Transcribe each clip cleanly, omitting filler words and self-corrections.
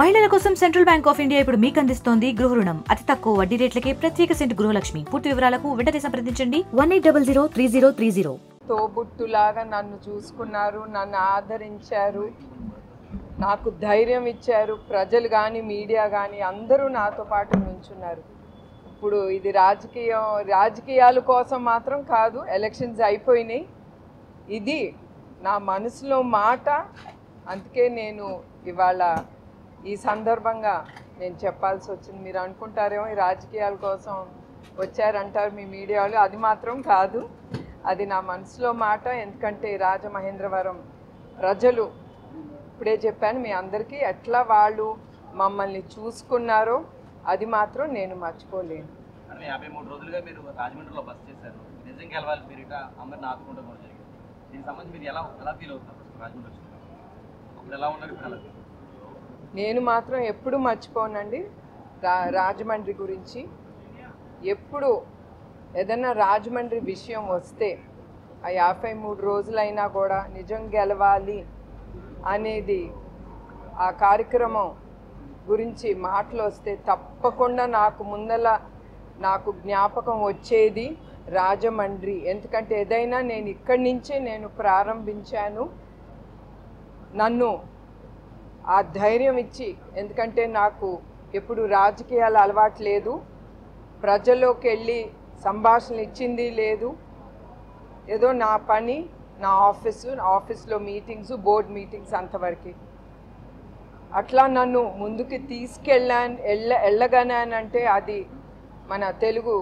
మహిళల కోసం central bank of India ఇప్పుడు మీకు అందిస్తోంది గృహ రుణం. అతి తక్కువ వడ్డీ రేట్లకే ప్రత్యేక సెంటు గృహలక్ష్మి. పూర్తి వివరాలకు వెంటనే సంప్రదించండి 18003030. తోబుట్టులాగా నన్ను చూసుకున్నారు, నన్ను ఆదరించారు, నాకు ధైర్యం ఇచ్చారు. ప్రజలు కానీ మీడియా కానీ అందరూ నాతో పాటు నుంచున్నారు. ఇప్పుడు ఇది రాజకీయాల కోసం మాత్రం కాదు, ఎలక్షన్స్ అయిపోయినాయి. ఇది నా మనసులో మాట. అందుకే నేను ఇవాళ ఈ సందర్భంగా నేను చెప్పాల్సి వచ్చింది. మీరు అనుకుంటారేమో ఈ రాజకీయాల కోసం వచ్చారంటారు మీ మీడియాలో, అది మాత్రం కాదు. అది నా మనసులో మాట. ఎందుకంటే రాజమహేంద్రవరం ప్రజలు ఇప్పుడే చెప్పాను మీ అందరికీ ఎట్లా వాళ్ళు మమ్మల్ని చూసుకున్నారో అది మాత్రం నేను మర్చిపోలేను. 53 రోజులుగా మీరు రాజమండ్రిలో బస్ చేశారు. నిజంగా గెలవాలి మీరు ఇట అందరిని ఆదుకుంటూ కూడా జరిగింది. దీనికి సంబంధించి మీరు ఎలా ఫీల్ అవుతారు? రాజమండ్రి అప్పుడు ఎలా ఉన్నారు, ఇప్పుడు ఎలా? నేను మాత్రం ఎప్పుడు మర్చిపోనండి రాజమండ్రి గురించి. ఎప్పుడు ఏదన్నా రాజమండ్రి విషయం వస్తే ఆ 53 రోజులైనా కూడా నిజం గెలవాలి అనేది ఆ కార్యక్రమం గురించి మాటలు వస్తే తప్పకుండా నాకు జ్ఞాపకం వచ్చేది రాజమండ్రి. ఎందుకంటే ఏదైనా నేను ఇక్కడి నుంచే నేను ప్రారంభించాను. నన్ను ఆ ధైర్యం ఇచ్చి, ఎందుకంటే నాకు ఎప్పుడు రాజకీయాలు అలవాటు లేదు, ప్రజల్లోకి వెళ్ళి సంభాషణ ఇచ్చింది లేదు. ఏదో నా పని, నా ఆఫీస్లో మీటింగ్స్, బోర్డ్ మీటింగ్స్ అంతవరకు. అట్లా నన్ను ముందుకు వెళ్ళగానంటే అది మన తెలుగు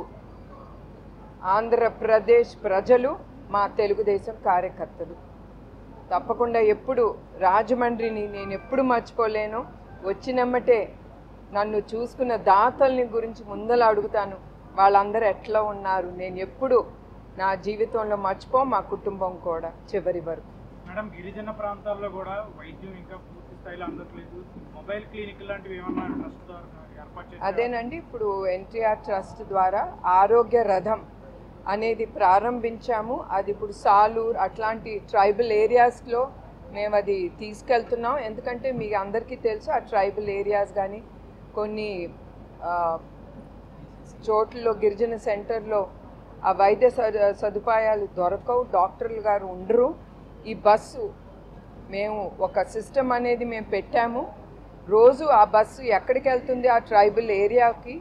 ఆంధ్రప్రదేశ్ ప్రజలు, మా తెలుగుదేశం కార్యకర్తలు. తప్పకుండా ఎప్పుడు రాజమండ్రిని నేను ఎప్పుడు మర్చిపోలేను. వచ్చినమ్మటే నన్ను చూసుకున్న దాతల్ని గురించి ముందల అడుగుతాను, వాళ్ళందరూ ఎట్లా ఉన్నారు. నేను ఎప్పుడు నా జీవితంలో మా కుటుంబం కూడా చివరి వరకు. మేడం, గిరిజన ప్రాంతాల్లో కూడా వైద్యం ఇంకా పూర్తి స్థాయిలో అందట్లేదు. మొబైల్ క్లినిక్ లాంటివి ఏమన్నా ట్రస్ట్ ద్వారా ఏర్పాటు చేశారా? అదేనండి, ఇప్పుడు ఎన్టీఆర్ ట్రస్ట్ ద్వారా ఆరోగ్య రథం అనేది ప్రారంభించాము. అది ఇప్పుడు సాలూర్ అట్లాంటి ట్రైబల్ ఏరియాస్లో మేము అది తీసుకెళ్తున్నాం. ఎందుకంటే మీకు అందరికీ తెలుసు ఆ ట్రైబల్ ఏరియాస్ కానీ కొన్ని చోట్లలో గిరిజన సెంటర్లో ఆ వైద్య సదుపాయాలు దొరకవు, డాక్టర్లు గారు ఉండరు. ఈ బస్సు మేము ఒక సిస్టమ్ అనేది మేము పెట్టాము. రోజు ఆ బస్సు ఎక్కడికి వెళ్తుంది, ఆ ట్రైబల్ ఏరియాకి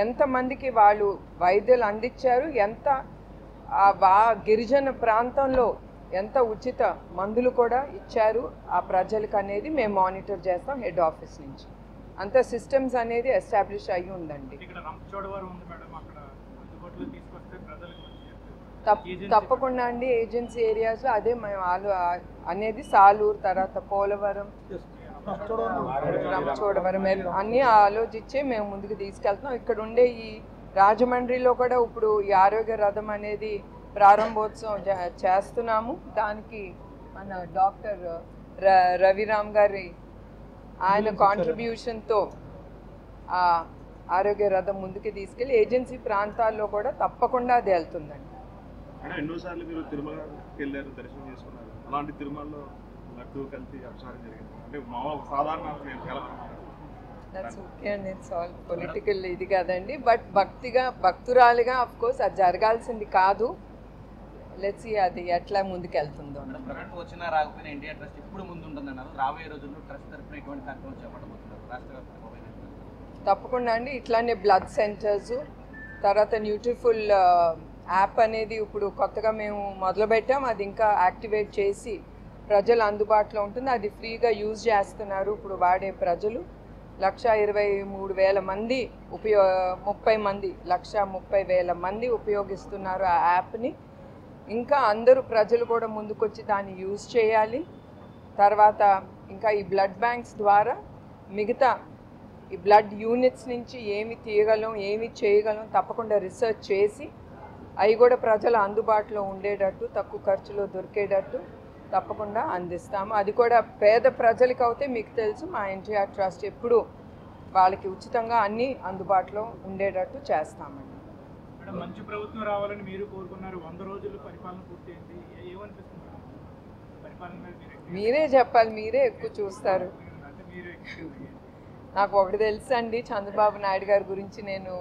ఎంతమందికి వాళ్ళు వైద్యులు అందించారు, ఎంత గిరిజన ప్రాంతంలో ఎంత ఉచిత మందులు కూడా ఇచ్చారు ఆ ప్రజలకు అనేది మేము మానిటర్ చేస్తాం హెడ్ ఆఫీస్ నుంచి. అంత సిస్టమ్స్ అనేది ఎస్టాబ్లిష్ అయ్యి ఉందండి. తప్పకుండా అండి, ఏజెన్సీ ఏరియాస్లో అదే మేము అనేది సాలూరు, తర్వాత పోలవరం, రంపచోడవరం అన్నీ ఆలోచించే మేము ముందుకు తీసుకెళ్తున్నాం. ఇక్కడ ఉండే ఈ రాజమండ్రిలో కూడా ఇప్పుడు ఈ ఆరోగ్య రథం అనేది ప్రారంభోత్సవం చేస్తున్నాము. దానికి మన డాక్టర్ రవిరామ్ గారి ఆయన కాంట్రిబ్యూషన్తో ఆ ఆరోగ్య రథం ముందుకు తీసుకెళ్ళి ఏజెన్సీ ప్రాంతాల్లో కూడా తప్పకుండా అది వెళ్తుందండి. ఎన్నోసార్లు మీరు తిరుమలకి వెళ్ళారు, దర్శనం చేసుకున్నారు. అలాంటి తిరుమలలో లడ్డు కలిసి అపచారం జరిగింది అంటే సాధారణ పొలిటికల్ ఇది కాదండి, బట్ భక్తురాలిగా అఫ్ కోర్స్ అది జరగాల్సింది కాదు. లెట్స్ అది ఎట్లా ముందుకు వెళ్తుందో. వచ్చినా రాకపోయినా ఎన్టీఆర్ ట్రస్ట్ ఇప్పుడు ముందు ఉంటుందన్నారు. రాబోయే రోజుల్లో ట్రస్ట్ తరఫున ఎటువంటి కార్యక్రమం చేపట్టబోతున్నారు రాష్ట్ర వ్యాప్తంగా? తప్పకుండా అండి, ఇట్లానే బ్లడ్ సెంటర్స్, తర్వాత న్యూట్రిఫుల్ యాప్ అనేది ఇప్పుడు కొత్తగా మేము మొదలుపెట్టాం. అది ఇంకా యాక్టివేట్ చేసి ప్రజలు అందుబాటులో ఉంటుంది. అది ఫ్రీగా యూజ్ చేస్తున్నారు ఇప్పుడు వాడే ప్రజలు. 1,23,000 మంది 1,30,000 మంది ఉపయోగిస్తున్నారు ఆ యాప్ని. ఇంకా అందరూ ప్రజలు కూడా ముందుకొచ్చి దాన్ని యూజ్ చేయాలి. తర్వాత ఇంకా ఈ బ్లడ్ బ్యాంక్స్ ద్వారా మిగతా ఈ బ్లడ్ యూనిట్స్ నుంచి ఏమి తీయగలం, ఏమి చేయగలం తప్పకుండా రీసెర్చ్ చేసి అవి కూడా ప్రజలు అందుబాటులో ఉండేటట్టు, తక్కువ ఖర్చులో దొరికేటట్టు తప్పకుండా అందిస్తాము. అది కూడా పేద ప్రజలకు అయితే మీకు తెలుసు మా ఎన్టీఆర్ ట్రస్ట్ ఎప్పుడు వాళ్ళకి ఉచితంగా అన్నీ అందుబాటులో ఉండేటట్టు చేస్తామండి. మంచి ప్రభుత్వం రావాలని మీరు కోరుకున్నారు. 100 రోజులు పరిపాలన పూర్తయింది. ఏమనిపిస్తుంది? మీరే చెప్పాలి, మీరే ఎక్కువ చూస్తారు. నాకు ఒకటి తెలుసు అండి, చంద్రబాబు నాయుడు గారి గురించి నేను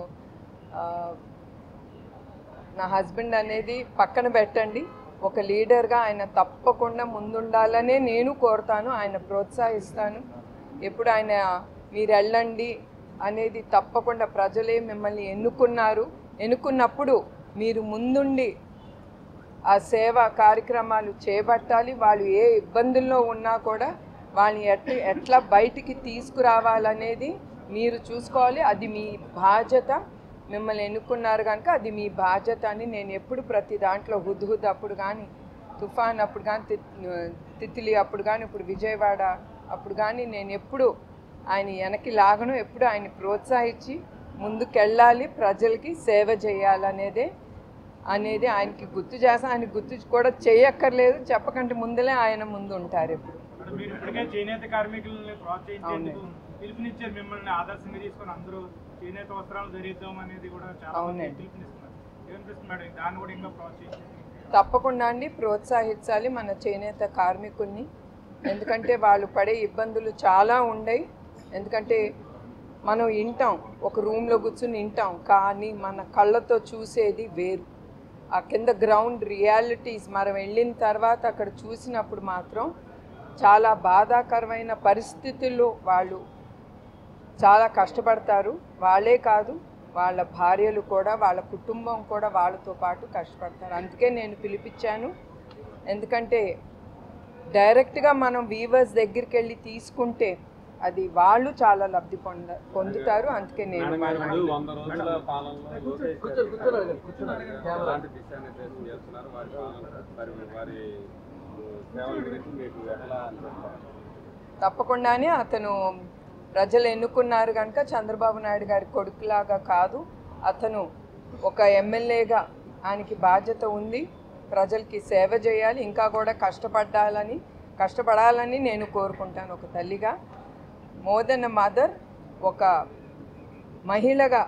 నా హస్బెండ్ అనేది పక్కన పెట్టండి, ఒక లీడర్గా ఆయన తప్పకుండా ముందుండాలనే నేను కోరుతాను, ఆయన ప్రోత్సహిస్తాను. ఎప్పుడు ఆయన మీరు వెళ్ళండి అనేది తప్పకుండా ప్రజలే మిమ్మల్ని ఎన్నుకున్నప్పుడు మీరు ముందుండి ఆ సేవా కార్యక్రమాలు చేపట్టాలి. వాళ్ళు ఏ ఇబ్బందుల్లో ఉన్నా కూడా వాళ్ళని ఎట్లా బయటికి తీసుకురావాలనేది మీరు చూసుకోవాలి. అది మీ బాధ్యత. మిమ్మల్ని ఎన్నుకున్నారు కనుక అది మీ బాధ్యత అని నేను ఎప్పుడు ప్రతి దాంట్లో హుద్హుద్ అప్పుడు కానీ, తుఫాన్ అప్పుడు కానీ, తిత్లీ అప్పుడు కానీ, ఇప్పుడు విజయవాడ అప్పుడు కానీ నేను ఎప్పుడు ఆయన వెనక్కి లాగను, ఎప్పుడు ఆయన ప్రోత్సహించి ముందుకెళ్ళాలి, ప్రజలకి సేవ చేయాలనేది ఆయనకి గుర్తు చేస్తాను. ఆయన గుర్తు కూడా చేయక్కర్లేదు, చెప్పకంటే ముందులే ఆయన ముందు ఉంటారు ఎప్పుడు. మీరు ఇప్పటికే చేనేత కార్మికులను ప్రోత్సహించేందుకు పిలుపునిచ్చారు, మిమ్మల్ని ఆదర్శంగా తీసుకొని అందరూ చేనేత వస్త్రాలు ధరిద్దాం అనేది కూడా చాలా పిలుపునిస్తున్నారు. ఏమనిపిస్తుంది మేడం, దాన్ని కూడా ఇంకా ప్రోత్సహించాలి? తప్పకుండా అండి, ప్రోత్సహించాలి మన చేనేత కార్మికుల్ని. ఎందుకంటే వాళ్ళు పడే ఇబ్బందులు చాలా ఉండయి. ఎందుకంటే మనం వింటాం, ఒక రూమ్లో కూర్చుని వింటాం, కానీ మన కళ్ళతో చూసేది వేరు. ఆ కింద గ్రౌండ్ రియాలిటీస్ మనం వెళ్ళిన తర్వాత అక్కడ చూసినప్పుడు మాత్రం చాలా బాధాకరమైన పరిస్థితుల్లో వాళ్ళు చాలా కష్టపడతారు. వాళ్ళే కాదు, వాళ్ళ భార్యలు కూడా, వాళ్ళ కుటుంబం కూడా వాళ్ళతో పాటు కష్టపడతారు. అందుకే నేను పిలిపించాను. ఎందుకంటే డైరెక్ట్గా మనం వీవర్స్ దగ్గరికి వెళ్ళి తీసుకుంటే అది వాళ్ళు చాలా లబ్ధి పొందుతారు. అందుకే నేను తప్పకుండానే అతను ప్రజలు ఎన్నుకున్నారు కనుక చంద్రబాబు నాయుడు గారి కొడుకులాగా కాదు, అతను ఒక ఎమ్మెల్యేగా ఆయనకి బాధ్యత ఉంది, ప్రజలకి సేవ చేయాలి, ఇంకా కూడా కష్టపడాలని నేను కోరుకుంటాను. ఒక తల్లిగా, మోర్ దెన్ ఎ మదర్, ఒక మహిళగా,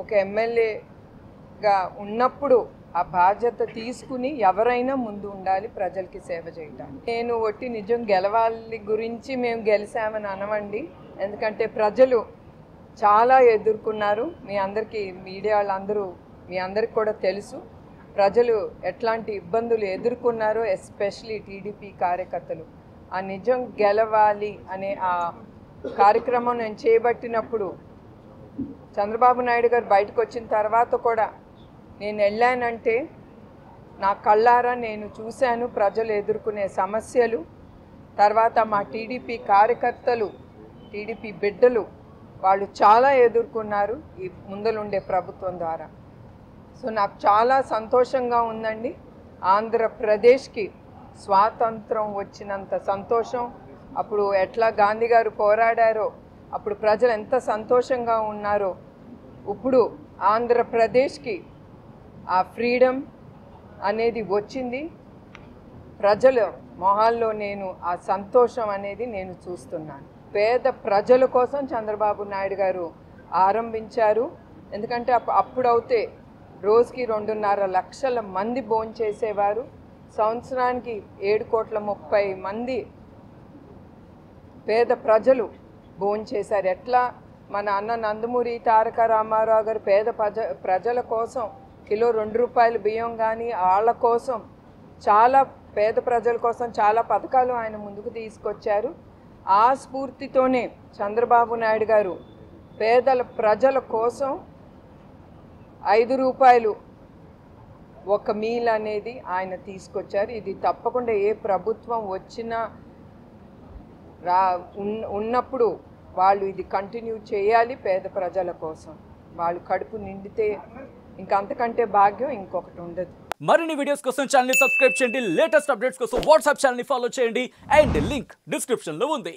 ఒక ఎమ్మెల్యేగా ఉన్నప్పుడు ఆ బాధ్యత తీసుకుని ఎవరైనా ముందు ఉండాలి ప్రజలకి సేవ చేయడానికి. నేను ఒట్టి నిజం గెలవాలి గురించి మేము గెలిచామని అనవండి. ఎందుకంటే ప్రజలు చాలా ఎదుర్కొన్నారు. మీ అందరికీ, మీడియా వాళ్ళందరూ, మీ అందరికి కూడా తెలుసు ప్రజలు ఎట్లాంటి ఇబ్బందులు ఎదుర్కొన్నారో, ఎస్పెషలీ టీడీపీ కార్యకర్తలు. ఆ నిజం గెలవాలి అనే ఆ కార్యక్రమం నేను చేపట్టినప్పుడు చంద్రబాబు నాయుడు గారు బయటకు వచ్చిన తర్వాత కూడా నేను వెళ్ళానంటే నా కళ్ళారా నేను చూశాను ప్రజలు ఎదుర్కొనే సమస్యలు. తర్వాత మా టీడీపీ కార్యకర్తలు, టీడీపీ బిడ్డలు వాళ్ళు చాలా ఎదుర్కొన్నారు ఈ ముందలుండే ప్రభుత్వం ద్వారా. సో నాకు చాలా సంతోషంగా ఉందండి. ఆంధ్రప్రదేశ్కి స్వాతంత్రం వచ్చినంత సంతోషం, అప్పుడు ఎట్లా గాంధీ గారు పోరాడారో అప్పుడు ప్రజలు ఎంత సంతోషంగా ఉన్నారో, ఇప్పుడు ఆంధ్రప్రదేశ్కి ఆ ఫ్రీడమ్ అనేది వచ్చింది. ప్రజల మొహాల్లో నేను ఆ సంతోషం అనేది నేను చూస్తున్నాను. పేద ప్రజల కోసం చంద్రబాబు నాయుడు గారు ఆరంభించారు. ఎందుకంటే అప్పుడైతే రోజుకి 2.5 లక్షల మంది భోంచేసేవారు. సంవత్సరానికి 7,30,00,000 మంది పేద ప్రజలు భోంచేశారు. ఎట్లా మన అన్న నందమూరి తారక రామారావు గారు పేద ప్రజల కోసం కిలో 2 రూపాయల బియ్యం కానీ, వాళ్ళ కోసం చాలా పేద ప్రజల కోసం చాలా పథకాలు ఆయన ముందుకు తీసుకొచ్చారు. ఆ స్ఫూర్తితోనే చంద్రబాబు నాయుడు గారు ప్రజల కోసం 5 రూపాయలు ఒక మీల్ అనేది ఆయన తీసుకొచ్చారు. ఇది తప్పకుండా ఏ ప్రభుత్వం వచ్చినా ఉన్నప్పుడు వాళ్ళు ఇది కంటిన్యూ చేయాలి. పేద ప్రజల కోసం వాళ్ళు కడుపు నిండితే ఇంకా అంతకంటే భాగ్యం ఇంకొకటి ఉండదు. మరిన్ని వీడియోస్ కోసం ఛానల్ ని సబ్స్క్రైబ్ చేయండి, లేటెస్ట్ అప్డేట్స్ కోసం వాట్సాప్ ఛానల్ ని ఫాలో చేయండి అండ్ లింక్ డిస్క్రిప్షన్ లో ఉంది.